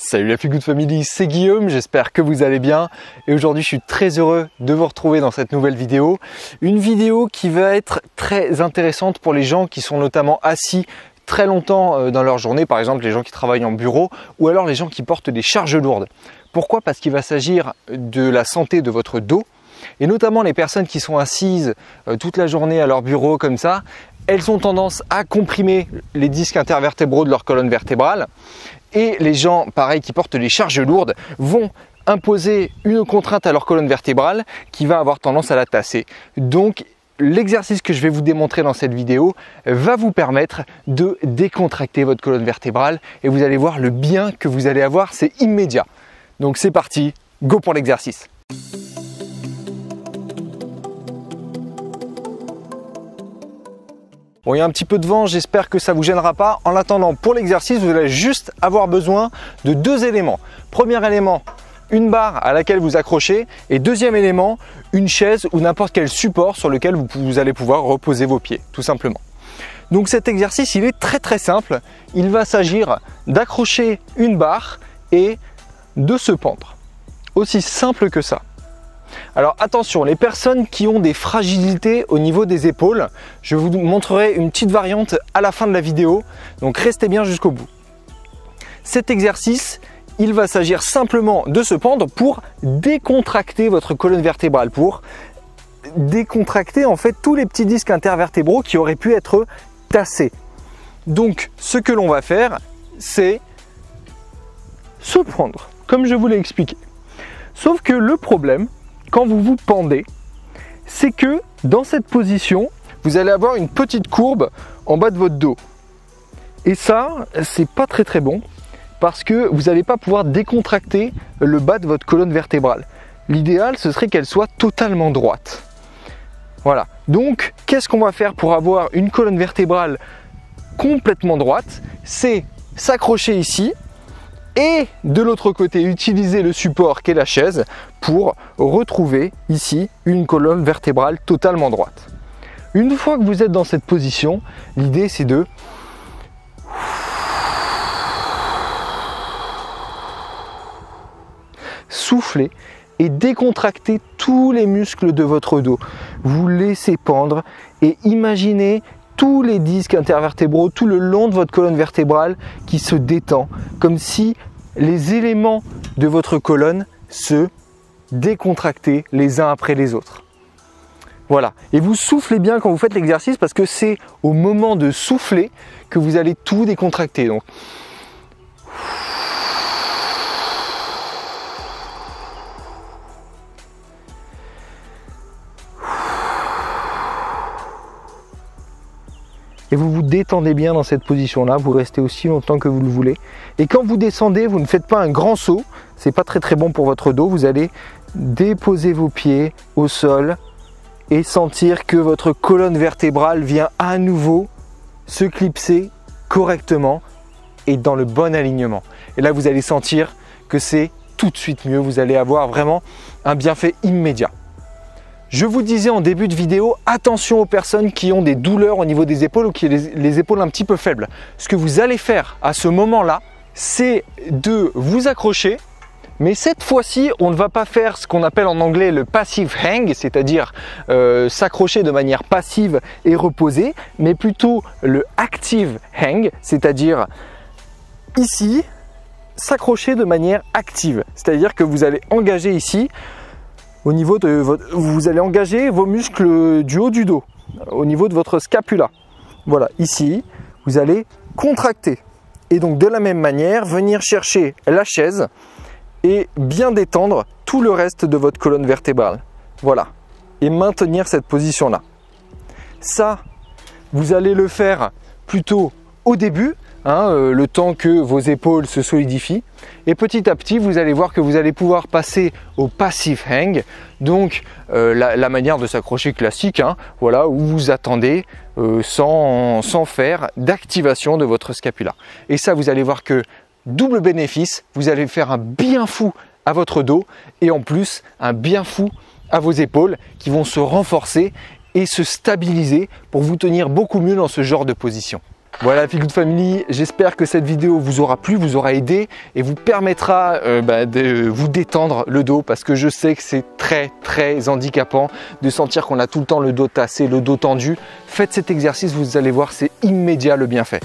Salut la Feel Good Family, c'est Guillaume, j'espère que vous allez bien et aujourd'hui je suis très heureux de vous retrouver dans cette nouvelle vidéo. Une vidéo qui va être très intéressante pour les gens qui sont notamment assis très longtemps dans leur journée, par exemple les gens qui travaillent en bureau ou alors les gens qui portent des charges lourdes. Pourquoi? Parce qu'il va s'agir de la santé de votre dos et notamment les personnes qui sont assises toute la journée à leur bureau comme ça, elles ont tendance à comprimer les disques intervertébraux de leur colonne vertébrale. Et les gens, pareil, qui portent des charges lourdes, vont imposer une contrainte à leur colonne vertébrale qui va avoir tendance à la tasser. Donc, l'exercice que je vais vous démontrer dans cette vidéo va vous permettre de décontracter votre colonne vertébrale et vous allez voir le bien que vous allez avoir, c'est immédiat. Donc c'est parti, go pour l'exercice. Bon, il y a un petit peu de vent, j'espère que ça ne vous gênera pas. En attendant, pour l'exercice, vous allez juste avoir besoin de deux éléments. Premier élément, une barre à laquelle vous accrochez. Et deuxième élément, une chaise ou n'importe quel support sur lequel vous allez pouvoir reposer vos pieds, tout simplement. Donc cet exercice, il est très simple. Il va s'agir d'accrocher une barre et de se pendre. Aussi simple que ça. Alors attention, les personnes qui ont des fragilités au niveau des épaules, je vous montrerai une petite variante à la fin de la vidéo, donc restez bien jusqu'au bout. Cet exercice, il va s'agir simplement de se pendre pour décontracter votre colonne vertébrale, pour décontracter en fait tous les petits disques intervertébraux qui auraient pu être tassés. Donc ce que l'on va faire, c'est se pendre, comme je vous l'ai expliqué. Sauf que le problème, quand vous vous pendez, c'est que dans cette position, vous allez avoir une petite courbe en bas de votre dos. Et ça, c'est pas très bon parce que vous n'allez pas pouvoir décontracter le bas de votre colonne vertébrale. L'idéal, ce serait qu'elle soit totalement droite. Voilà. Donc, qu'est-ce qu'on va faire pour avoir une colonne vertébrale complètement droite? C'est s'accrocher ici. Et de l'autre côté, utiliser le support qu'est la chaise pour retrouver ici une colonne vertébrale totalement droite. Une fois que vous êtes dans cette position, l'idée c'est de souffler et décontracter tous les muscles de votre dos. Vous laissez pendre et imaginez tous les disques intervertébraux, tout le long de votre colonne vertébrale qui se détend, comme si les éléments de votre colonne se décontractaient les uns après les autres. Voilà. Et vous soufflez bien quand vous faites l'exercice parce que c'est au moment de souffler que vous allez tout décontracter. Donc, et vous vous détendez bien dans cette position-là, vous restez aussi longtemps que vous le voulez. Et quand vous descendez, vous ne faites pas un grand saut, c'est pas très bon pour votre dos, vous allez déposer vos pieds au sol et sentir que votre colonne vertébrale vient à nouveau se clipser correctement et dans le bon alignement. Et là, vous allez sentir que c'est tout de suite mieux, vous allez avoir vraiment un bienfait immédiat. Je vous disais en début de vidéo, attention aux personnes qui ont des douleurs au niveau des épaules ou qui ont les épaules un petit peu faibles. Ce que vous allez faire à ce moment-là, c'est de vous accrocher, mais cette fois-ci, on ne va pas faire ce qu'on appelle en anglais le passive hang, c'est-à-dire s'accrocher de manière passive et reposer, mais plutôt le active hang, c'est-à-dire ici, s'accrocher de manière active. C'est-à-dire que vous allez engager ici, au niveau de vous allez engager vos muscles du haut du dos, au niveau de votre scapula. Voilà, ici, vous allez contracter. Et donc de la même manière, venir chercher la chaise et bien détendre tout le reste de votre colonne vertébrale. Voilà, et maintenir cette position-là. Ça, vous allez le faire plutôt au début, le temps que vos épaules se solidifient. Et petit à petit, vous allez voir que vous allez pouvoir passer au passive hang, donc la manière de s'accrocher classique, voilà, où vous attendez sans faire d'activation de votre scapula. Et ça, vous allez voir que double bénéfice, vous allez faire un bien fou à votre dos et en plus un bien fou à vos épaules qui vont se renforcer et se stabiliser pour vous tenir beaucoup mieux dans ce genre de position. Voilà Feel Good Family, j'espère que cette vidéo vous aura plu, vous aura aidé et vous permettra de vous détendre le dos parce que je sais que c'est très handicapant de sentir qu'on a tout le temps le dos tassé, le dos tendu. Faites cet exercice, vous allez voir, c'est immédiat le bienfait.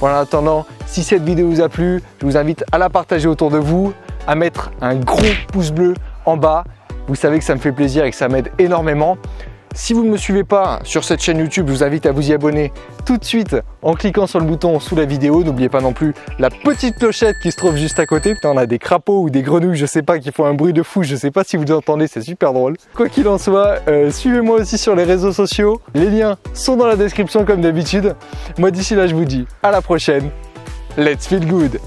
Voilà, en attendant, si cette vidéo vous a plu, je vous invite à la partager autour de vous, à mettre un gros pouce bleu en bas. Vous savez que ça me fait plaisir et que ça m'aide énormément. Si vous ne me suivez pas sur cette chaîne YouTube, je vous invite à vous y abonner tout de suite en cliquant sur le bouton sous la vidéo. N'oubliez pas non plus la petite clochette qui se trouve juste à côté. Putain, on a des crapauds ou des grenouilles, je sais pas, qui font un bruit de fou. Je sais pas si vous entendez, c'est super drôle. Quoi qu'il en soit, suivez-moi aussi sur les réseaux sociaux. Les liens sont dans la description comme d'habitude. Moi d'ici là, je vous dis à la prochaine. Let's feel good!